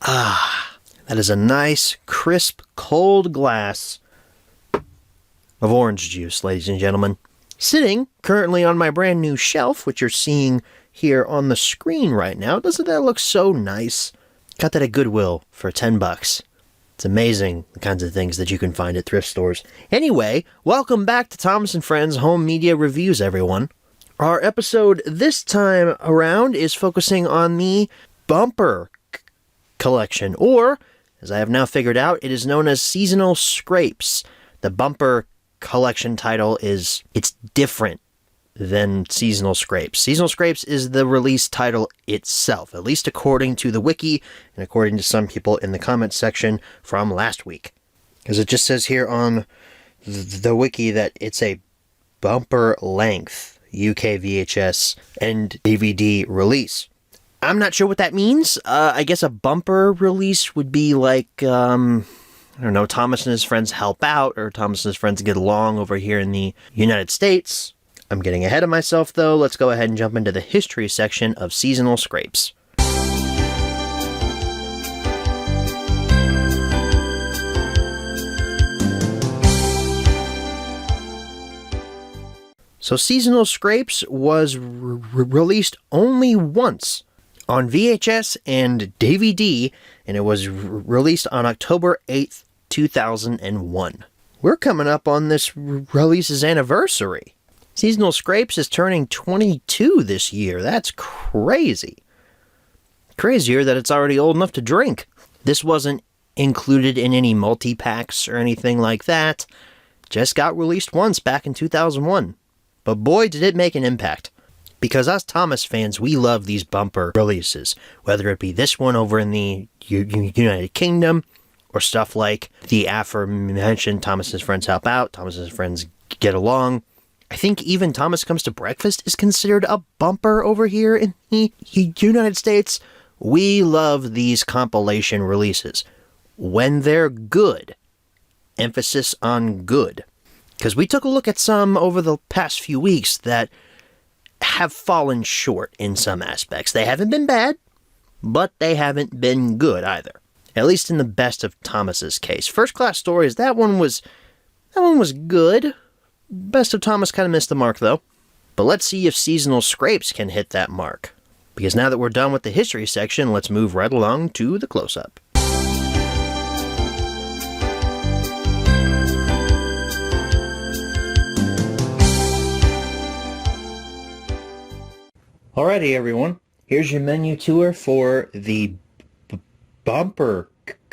Ah, that is a nice, crisp, cold glass of orange juice, ladies and gentlemen. Sitting currently on my brand new shelf, which you're seeing here on the screen right now. Doesn't that look so nice? Got that at Goodwill for $10. It's amazing the kinds of things that you can find at thrift stores. Anyway, welcome back to Thomas & Friends Home Media Reviews, everyone. Our episode this time around is focusing on the Bumper Collection, or, as I have now figured out, it is known as Seasonal Scrapes. The Bumper Collection title it's different than Seasonal Scrapes. Seasonal Scrapes is the release title itself, at least according to the wiki and according to some people in the comments section from last week. Because it just says here on the wiki that it's a bumper length UK VHS and DVD release. I'm not sure what that means. I guess a bumper release would be like, I don't know, Thomas and his friends help out, or Thomas and his friends get along over here in the United States. I'm getting ahead of myself, though. Let's go ahead and jump into the history section of Seasonal Scrapes. So Seasonal Scrapes was released only once on VHS and DVD, and it was released on October 8th, 2001. We're coming up on this release's anniversary. Seasonal Scrapes is turning 22 this year. That's crazy. Crazier that it's already old enough to drink. This wasn't included in any multi-packs or anything like that. Just got released once back in 2001. But boy, did it make an impact. Because us Thomas fans, we love these bumper releases. Whether it be this one over in the United Kingdom, or stuff like the aforementioned Thomas and his friends help out, Thomas and his friends get along. I think even Thomas Comes to Breakfast is considered a bumper over here in the United States. We love these compilation releases. When they're good. Emphasis on good. Because we took a look at some over the past few weeks that have fallen short in some aspects. They haven't been bad, but they haven't been good either. At least in the Best of Thomas's case. First Class Stories, that one was good. Best of Thomas kind of missed the mark, though. But let's see if Seasonal Scrapes can hit that mark. Because now that we're done with the history section, let's move right along to the close-up. Alrighty, everyone. Here's your menu tour for the Bumper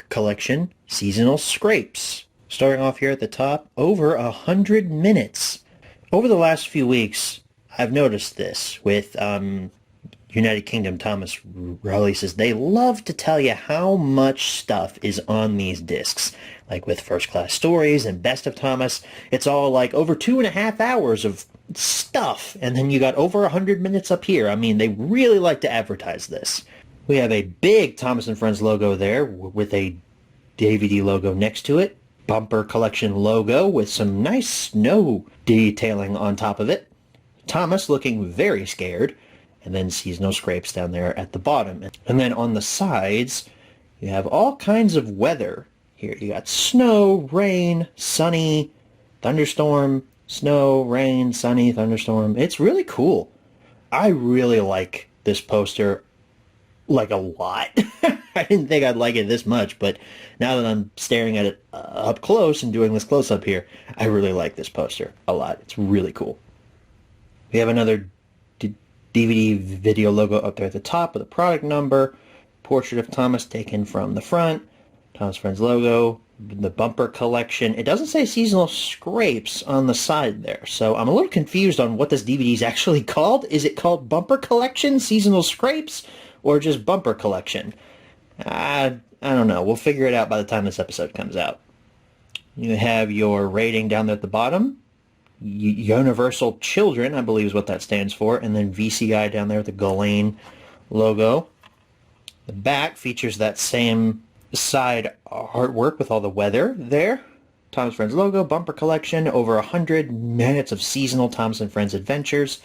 Collection Seasonal Scrapes. Starting off here at the top, over 100 minutes. Over the last few weeks, I've noticed this with United Kingdom Thomas releases. They love to tell you how much stuff is on these discs. Like with First Class Stories and Best of Thomas, it's all like over 2.5 hours of stuff. And then you got over 100 minutes up here. I mean, they really like to advertise this. We have a big Thomas and Friends logo there with a DVD logo next to it. Bumper Collection logo with some nice snow detailing on top of it. Thomas looking very scared. And then Seasonal Scrapes down there at the bottom. And then on the sides, you have all kinds of weather. Here you got snow, rain, sunny, thunderstorm, snow, rain, sunny, thunderstorm. It's really cool. I really like this poster, like, a lot. I didn't think I'd like it this much, but now that I'm staring at it up close and doing this close-up here, I really like this poster a lot. It's really cool. We have another DVD video logo up there at the top with a product number, portrait of Thomas taken from the front, Thomas Friends logo, the Bumper Collection. It doesn't say Seasonal Scrapes on the side there, so I'm a little confused on what this DVD is actually called. Is it called Bumper Collection, Seasonal Scrapes, or just Bumper Collection? I don't know. We'll figure it out by the time this episode comes out. You have your rating down there at the bottom. Universal Children, I believe is what that stands for. And then VCI down there with the Ghislaine logo. The back features that same side artwork with all the weather there. Thomas Friends logo, Bumper Collection, over 100 minutes of seasonal Thomas and Friends adventures,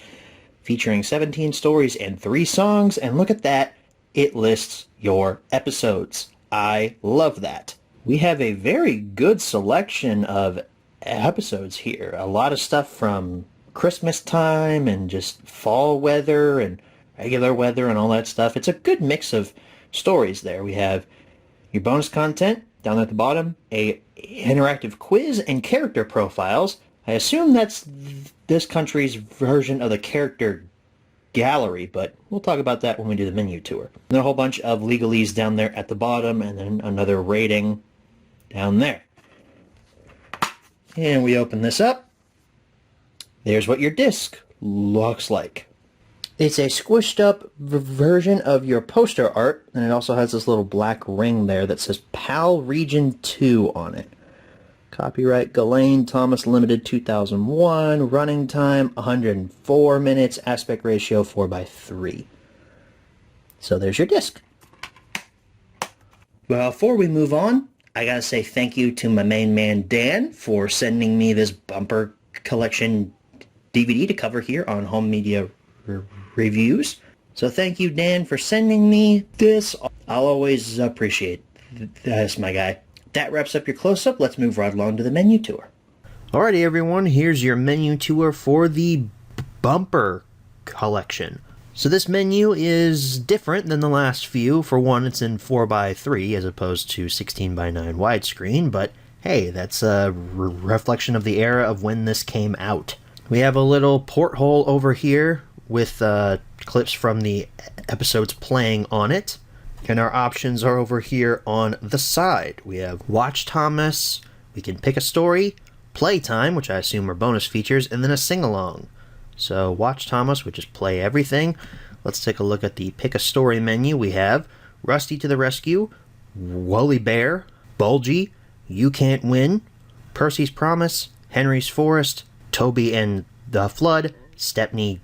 featuring 17 stories and 3 songs. And look at that. It lists your episodes. I love that. We have a very good selection of episodes here. A lot of stuff from Christmas time and just fall weather and regular weather and all that stuff. It's a good mix of stories there. We have your bonus content down at the bottom, a interactive quiz and character profiles. I assume that's this country's version of the character gallery, but we'll talk about that when we do the menu tour. And a whole bunch of legalese down there at the bottom, and then another rating down there. And we open this up. There's what your disc looks like. It's a squished up version of your poster art, and it also has this little black ring there that says PAL Region 2 on it. Copyright Ghislaine Thomas Limited 2001, running time 104 minutes, aspect ratio 4:3. So there's your disc. Well, before we move on, I gotta say thank you to my main man Dan for sending me this bumper collection DVD to cover here on Home Media Reviews. So thank you, Dan, for sending me this. I'll always appreciate this, my guy. That wraps up your close-up. Let's move right along to the menu tour. Alrighty, everyone. Here's your menu tour for the bumper collection. So this menu is different than the last few. For one, it's in 4:3 as opposed to 16:9 widescreen, but hey, that's a reflection of the era of when this came out. We have a little porthole over here with clips from the episodes playing on it. And our options are over here on the side. We have Watch Thomas, we can pick a story, Playtime, which I assume are bonus features, and then a sing-along. So Watch Thomas, which is play everything. Let's take a look at the Pick a Story menu. We have Rusty to the Rescue, Woolly Bear, Bulgy, You Can't Win, Percy's Promise, Henry's Forest, Toby and the Flood, Stepney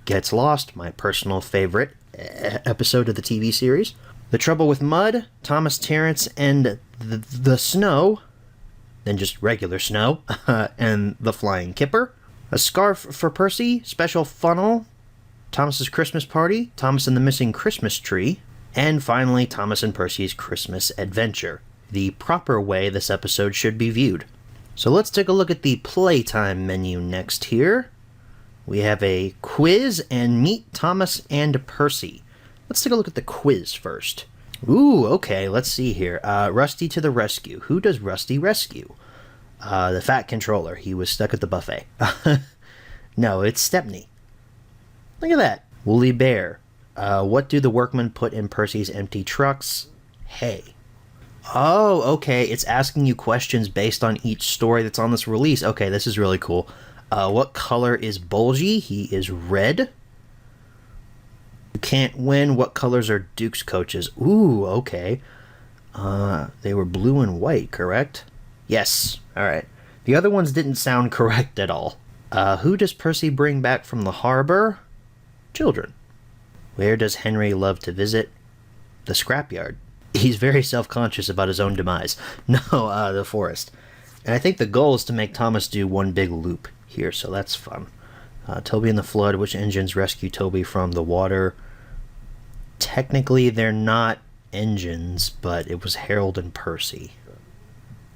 Gets Lost, my personal favorite episode of the TV series, The Trouble with Mud, Thomas Terrence and the Snow, then just regular snow, and The Flying Kipper, A Scarf for Percy, Special Funnel, Thomas's Christmas Party, Thomas and the Missing Christmas Tree, and finally Thomas and Percy's Christmas Adventure, the proper way this episode should be viewed. So let's take a look at the Playtime menu next here. We have a quiz and Meet Thomas and Percy. Let's take a look at the quiz first. Ooh, okay, let's see here. Rusty to the Rescue. Who does Rusty rescue? The Fat Controller. He was stuck at the buffet. No, it's Stepney. Look at that. Woolly Bear. What do the workmen put in Percy's empty trucks? Hay. Oh, okay, it's asking you questions based on each story that's on this release. Okay, this is really cool. What color is Bulgy? He is red. You Can't Win. What colors are Duke's coaches? Ooh, okay. They were blue and white, correct? Yes. Alright. The other ones didn't sound correct at all. Who does Percy bring back from the harbor? Children. Where does Henry love to visit? The scrapyard. He's very self-conscious about his own demise. No, the forest. And I think the goal is to make Thomas do one big loop here, so that's fun. Toby and the Flood. Which engines rescue Toby from the water? Technically, they're not engines, but it was Harold and Percy.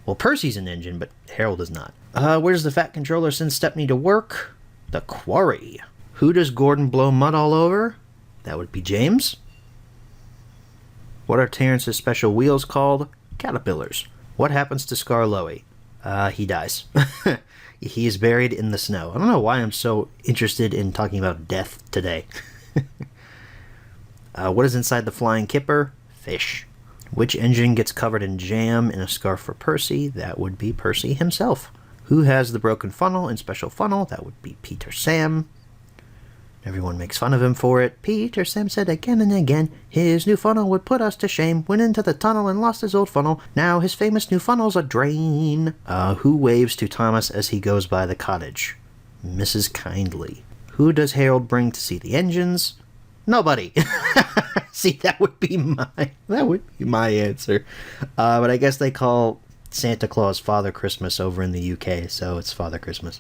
Well, Percy's an engine, but Harold is not. Where does the Fat Controller send Stepney to work? The quarry. Who does Gordon blow mud all over? That would be James. What are Terrence's special wheels called? Caterpillars. What happens to Skarloey? He dies. He is buried in the snow. I don't know why I'm so interested in talking about death today. What is inside the Flying Kipper? Fish. Which engine gets covered in jam in A Scarf for Percy? That would be Percy himself. Who has the broken funnel in Special Funnel? That would be Peter Sam. Everyone makes fun of him for it. Peter Sam said again and again, his new funnel would put us to shame. Went into the tunnel and lost his old funnel. Now his famous new funnel's a drain. Who waves to Thomas as he goes by the cottage? Mrs. Kindly. Who does Harold bring to see the engines? Nobody. See, that would be my answer. But I guess they call Santa Claus Father Christmas over in the UK, so it's Father Christmas.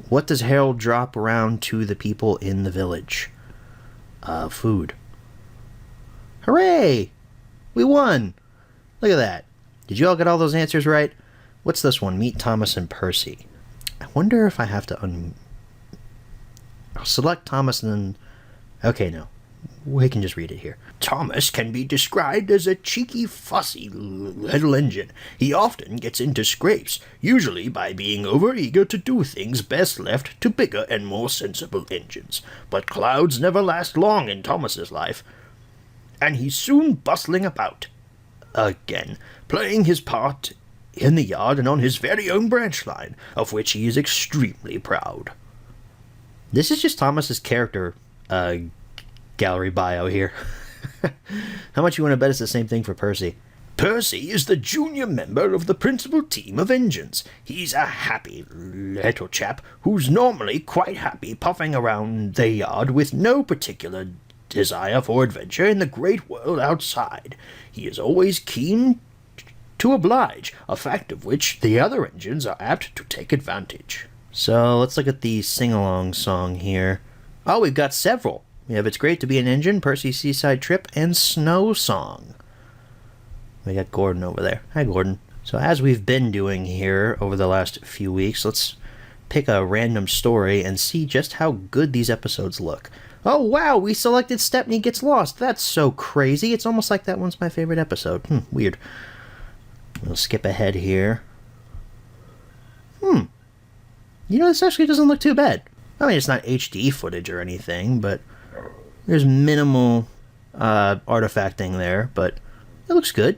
What does Harold drop around to the people in the village? Food. Hooray! We won! Look at that. Did you all get all those answers right? What's this one? Meet Thomas and Percy. I wonder if I have to I'll select Thomas and then... Okay, no. We can just read it here. Thomas can be described as a cheeky, fussy little engine. He often gets into scrapes, usually by being overeager to do things best left to bigger and more sensible engines. But clouds never last long in Thomas's life, and he's soon bustling about again, playing his part in the yard and on his very own branch line, of which he is extremely proud. This is just Thomas's character gallery bio here. How much you want to bet it's the same thing for Percy? Percy is the junior member of the principal team of engines. He's a happy little chap who's normally quite happy puffing around the yard with no particular desire for adventure in the great world outside. He is always keen to oblige, a fact of which the other engines are apt to take advantage. So let's look at the sing-along song here. Oh, we've got several. We have It's Great to Be an Engine, Percy's Seaside Trip, and Snow Song. We got Gordon over there. Hi, Gordon. So as we've been doing here over the last few weeks, let's pick a random story and see just how good these episodes look. Oh, wow, we selected Stepney Gets Lost. That's so crazy. It's almost like that one's my favorite episode. Weird. We'll skip ahead here. This actually doesn't look too bad. I mean, it's not HD footage or anything, but there's minimal artifacting there, but it looks good.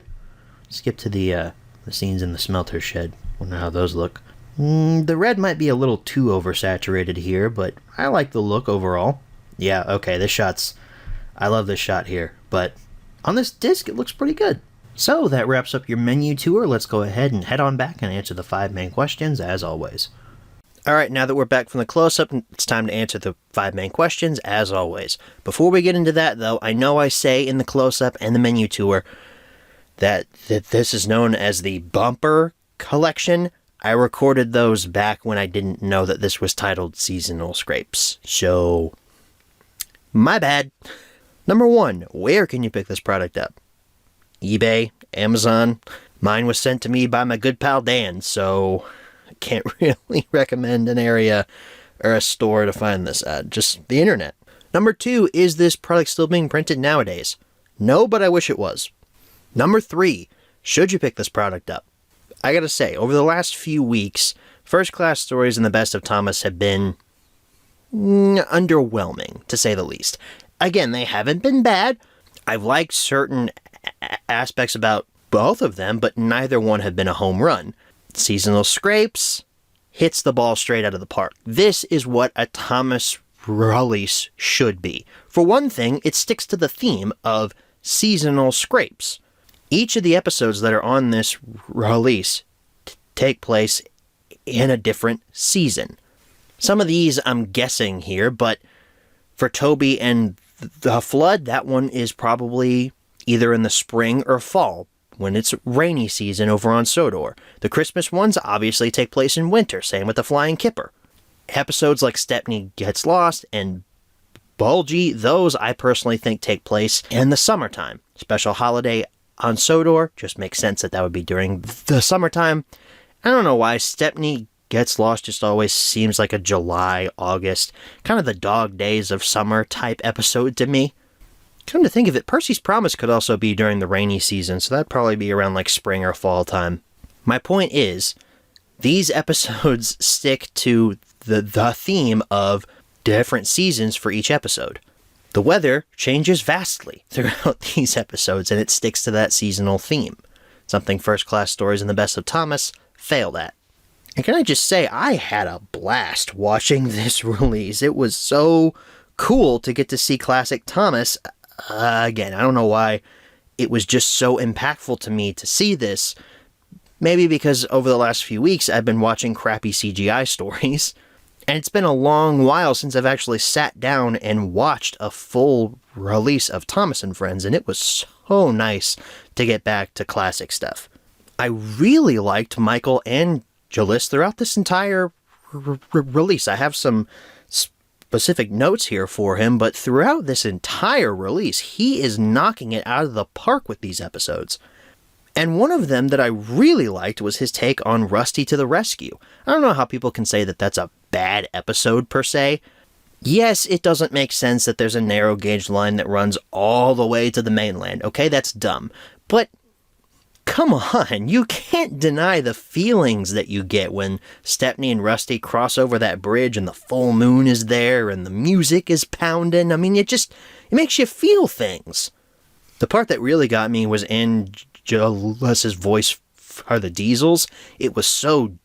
Skip to the scenes in the smelter shed. Wonder how those look. The red might be a little too oversaturated here, but I like the look overall. Yeah, okay, I love this shot here, but on this disc it looks pretty good. So that wraps up your menu tour. Let's go ahead and head on back and answer the 5 main questions as always. Alright, now that we're back from the close-up, it's time to answer the 5 main questions, as always. Before we get into that, though, I know I say in the close-up and the menu tour that this is known as the Bumper Collection. I recorded those back when I didn't know that this was titled Seasonal Scrapes. So, my bad. Number 1, where can you pick this product up? eBay? Amazon? Mine was sent to me by my good pal Dan, so I can't really recommend an area or a store to find this at. Just the internet. Number 2, is this product still being printed nowadays? No, but I wish it was. Number 3, should you pick this product up? I gotta say, over the last few weeks, First Class Stories and the Best of Thomas have been underwhelming, to say the least. Again, they haven't been bad. I've liked certain aspects about both of them, but neither one have been a home run. Seasonal Scrapes hits the ball straight out of the park. This is what a Thomas release should be. For one thing, it sticks to the theme of seasonal scrapes. Each of the episodes that are on this release take place in a different season. Some of these I'm guessing here, but for Toby and the Flood, that one is probably either in the spring or fall, when it's rainy season over on Sodor. The Christmas ones obviously take place in winter, same with the Flying Kipper. Episodes like Stepney Gets Lost and Bulgy, those I personally think take place in the summertime. Special Holiday on Sodor, just makes sense that would be during the summertime. I don't know why Stepney Gets Lost just always seems like a July, August, kind of the dog days of summer type episode to me. Come to think of it, Percy's Promise could also be during the rainy season, so that'd probably be around like spring or fall time. My point is, these episodes stick to the theme of different seasons for each episode. The weather changes vastly throughout these episodes, and it sticks to that seasonal theme. Something First Class Stories and the Best of Thomas failed at. And can I just say, I had a blast watching this release. It was so cool to get to see classic Thomas. Again, I don't know why it was just so impactful to me to see this. Maybe because over the last few weeks I've been watching crappy CGI stories. And it's been a long while since I've actually sat down and watched a full release of Thomas and Friends, and it was so nice to get back to classic stuff. I really liked Michael Angelis throughout this entire release. I have some specific notes here for him, but throughout this entire release, he is knocking it out of the park with these episodes. And one of them that I really liked was his take on Rusty to the Rescue. I don't know how people can say that that's a bad episode per se. Yes, it doesn't make sense that there's a narrow gauge line that runs all the way to the mainland. Okay, that's dumb. But come on, you can't deny the feelings that you get when Stepney and Rusty cross over that bridge and the full moon is there and the music is pounding. I mean, it makes you feel things. The part that really got me was Angelus's voice for the Diesels. It was so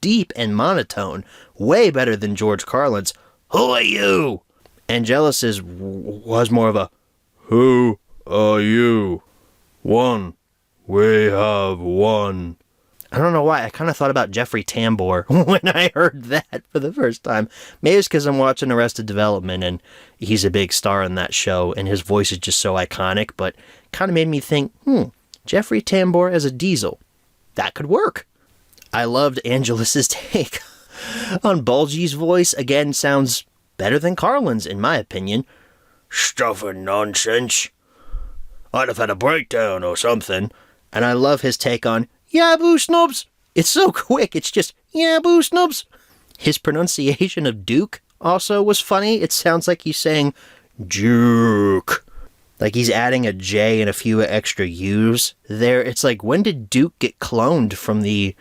deep and monotone, way better than George Carlin's "Who are you?" Angelus's was more of a "Who are you? One. We have one." I don't know why. I kind of thought about Jeffrey Tambor when I heard that for the first time. Maybe it's because I'm watching Arrested Development and he's a big star in that show and his voice is just so iconic, but kind of made me think, Jeffrey Tambor as a Diesel. That could work. I loved Angelus's take on Bulgy's voice. Again, sounds better than Carlin's, in my opinion. "Stuff and nonsense. I'd have had a breakdown or something." And I love his take on "Yeah, boo snubs." It's so quick, it's just "Yeah, boo snubs." His pronunciation of Duke also was funny. It sounds like he's saying Duke. Like he's adding a J and a few extra U's there. It's like, when did Duke get cloned from the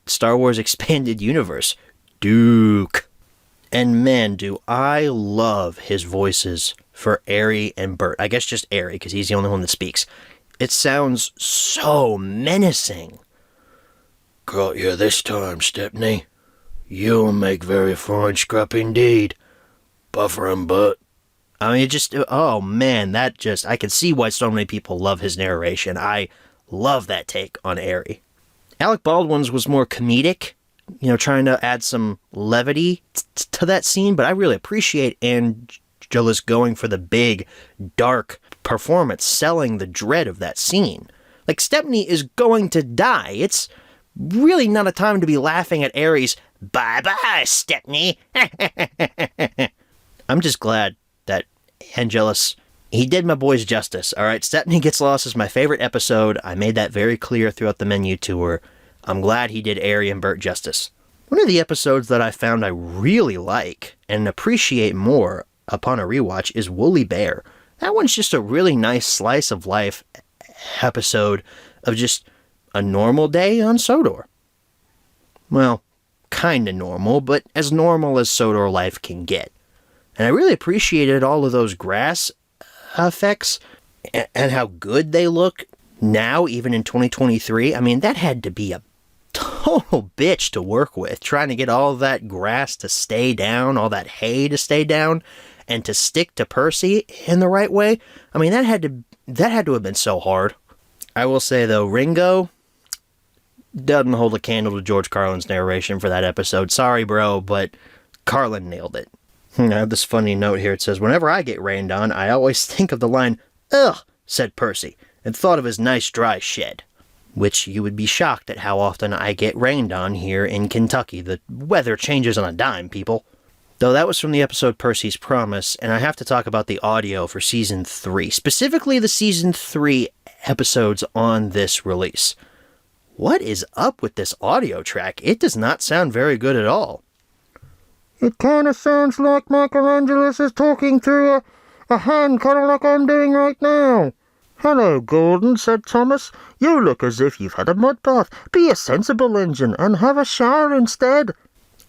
Star Wars Expanded Universe? Duke. And man, do I love his voices for Airey and Bert. I guess just Airey, because he's the only one that speaks. It sounds so menacing. "Got you this time, Stepney. You'll make very fine scrap indeed. Buffer and Bert." I mean, oh man, I can see why so many people love his narration. I love that take on Airey. Alec Baldwin's was more comedic, trying to add some levity to that scene, but I really appreciate Angelus going for the big, dark performance, selling the dread of that scene. Like, Stepney is going to die. It's really not a time to be laughing at Airey's "Bye-bye, Stepney." I'm just glad that Angelus, he did my boys justice. All right, Stepney Gets Lost is my favorite episode. I made that very clear throughout the menu tour. I'm glad he did Airey and Bert justice. One of the episodes that I found I really like and appreciate more upon a rewatch is Woolly Bear. That one's just a really nice slice of life episode of just a normal day on Sodor. Well, kinda normal, but as normal as Sodor life can get. And I really appreciated all of those grass effects and how good they look now, even in 2023. I mean, that had to be a total bitch to work with, trying to get all that grass to stay down, all that hay to stay down, and to stick to Percy in the right way. I mean, that had to have been so hard. I will say, though, Ringo doesn't hold a candle to George Carlin's narration for that episode. Sorry, bro, but Carlin nailed it. I have this funny note here. It says, "Whenever I get rained on, I always think of the line, 'Ugh,' said Percy, and thought of his nice dry shed." Which you would be shocked at how often I get rained on here in Kentucky. The weather changes on a dime, people. Though that was from the episode Percy's Promise, and I have to talk about the audio for Season 3. Specifically the Season 3 episodes on this release. What is up with this audio track? It does not sound very good at all. "It kind of sounds like Michelangelo is talking through a hand, kind of like I'm doing right now." "Hello, Gordon," said Thomas. "You look as if you've had a mud bath. Be a sensible engine and have a shower instead."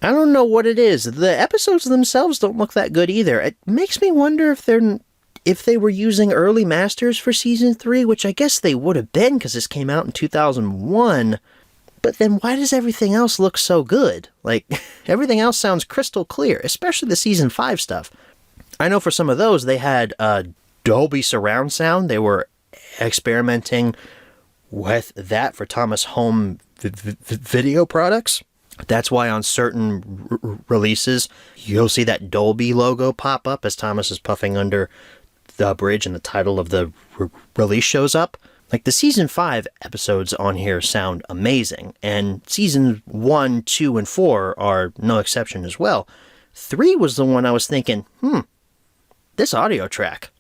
I don't know what it is. The episodes themselves don't look that good either. It makes me wonder if they were using early masters for Season 3, which I guess they would have been because this came out in 2001. But then why does everything else look so good? Like, everything else sounds crystal clear, especially the Season 5 stuff. I know for some of those, they had Dolby surround sound. They were experimenting with that for Thomas Home video products. That's why on certain releases, you'll see that Dolby logo pop up as Thomas is puffing under the bridge and the title of the release shows up. Like, the Season 5 episodes on here sound amazing, and Seasons 1, 2, and 4 are no exception as well. 3 was the one I was thinking, this audio track,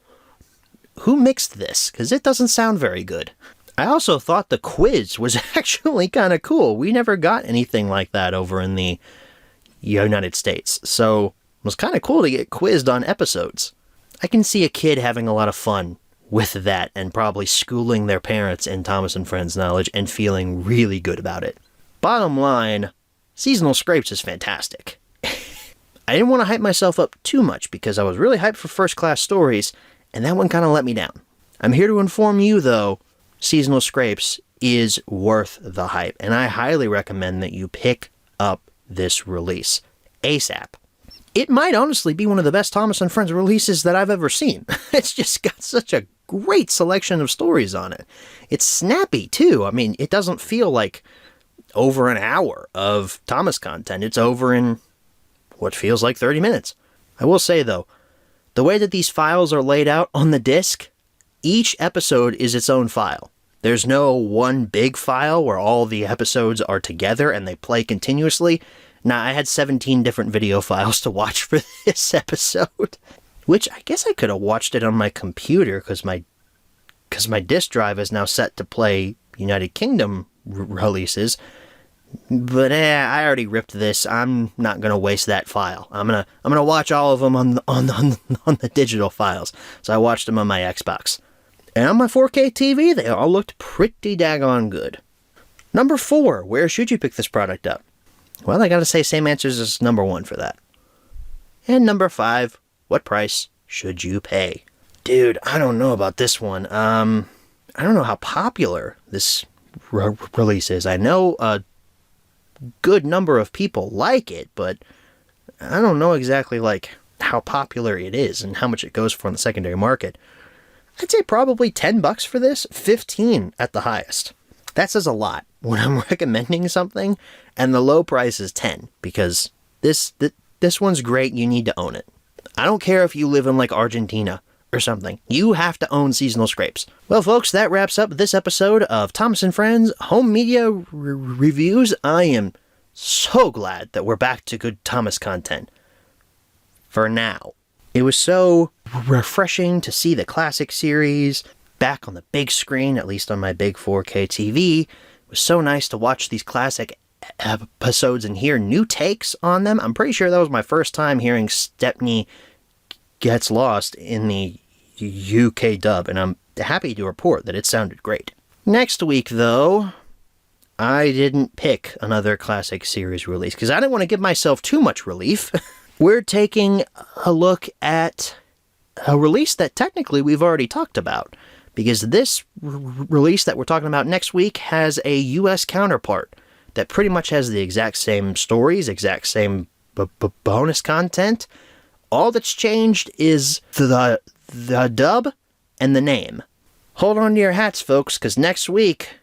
who mixed this? Because it doesn't sound very good. I also thought the quiz was actually kind of cool. We never got anything like that over in the United States, so it was kind of cool to get quizzed on episodes. I can see a kid having a lot of fun with that and probably schooling their parents in Thomas and Friends knowledge and feeling really good about it. Bottom line, Seasonal Scrapes is fantastic. I didn't want to hype myself up too much because I was really hyped for First Class Stories, and that one kind of let me down. I'm here to inform you, though, Seasonal Scrapes is worth the hype, and I highly recommend that you pick up this release ASAP. It might honestly be one of the best Thomas and Friends releases that I've ever seen. It's just got such a great selection of stories on it. It's snappy, too. I mean, it doesn't feel like over an hour of Thomas content. It's over in what feels like 30 minutes. I will say, though, the way that these files are laid out on the disc, each episode is its own file. There's no one big file where all the episodes are together and they play continuously. Now, I had 17 different video files to watch for this episode, which I guess I could have watched it on my computer because my disk drive is now set to play United Kingdom releases. But I already ripped this. I'm not gonna waste that file. I'm gonna watch all of them on the digital files. So I watched them on my Xbox. And on my 4K TV, they all looked pretty daggone good. Number 4, where should you pick this product up? Well, I gotta say same answers as number 1 for that. And number 5, what price should you pay? Dude, I don't know about this one. I don't know how popular this release is. I know a good number of people like it, but I don't know exactly like how popular it is and how much it goes for in the secondary market. I'd say probably $10 for this, 15 at the highest. That says a lot when I'm recommending something, and the low price is 10 because this one's great. You need to own it. I don't care if you live in like Argentina or something. You have to own Seasonal Scrapes. Well, folks, that wraps up this episode of Thomas and Friends Home Media Reviews. I am so glad that we're back to good Thomas content. For now. It was so refreshing to see the classic series back on the big screen, at least on my big 4K TV. It was so nice to watch these classic episodes and hear new takes on them. I'm pretty sure that was my first time hearing Stepney Gets Lost in the UK dub, and I'm happy to report that it sounded great. Next week, though, I didn't pick another classic series release because I didn't want to give myself too much relief. We're taking a look at a release that technically we've already talked about, because this release that we're talking about next week has a US counterpart that pretty much has the exact same stories, exact same bonus content. All that's changed is the dub and the name. Hold on to your hats, folks, because next week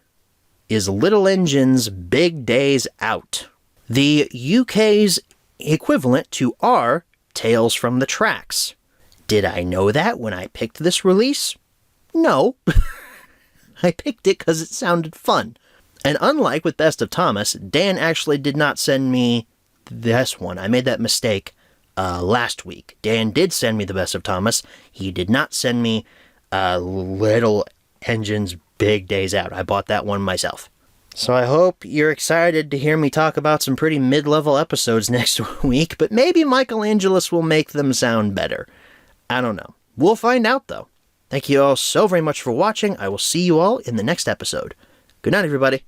is Little Engine's Big Days Out. The UK's equivalent to our Tales from the Tracks. Did I know that when I picked this release? No. I picked it because it sounded fun. And unlike with Best of Thomas, Dan actually did not send me this one. I made that mistake last week. Dan did send me the Best of Thomas. He did not send me Little Engine's Big Days Out. I bought that one myself. So I hope you're excited to hear me talk about some pretty mid-level episodes next week, but maybe Michael Angelis will make them sound better. I don't know. We'll find out, though. Thank you all so very much for watching. I will see you all in the next episode. Good night, everybody.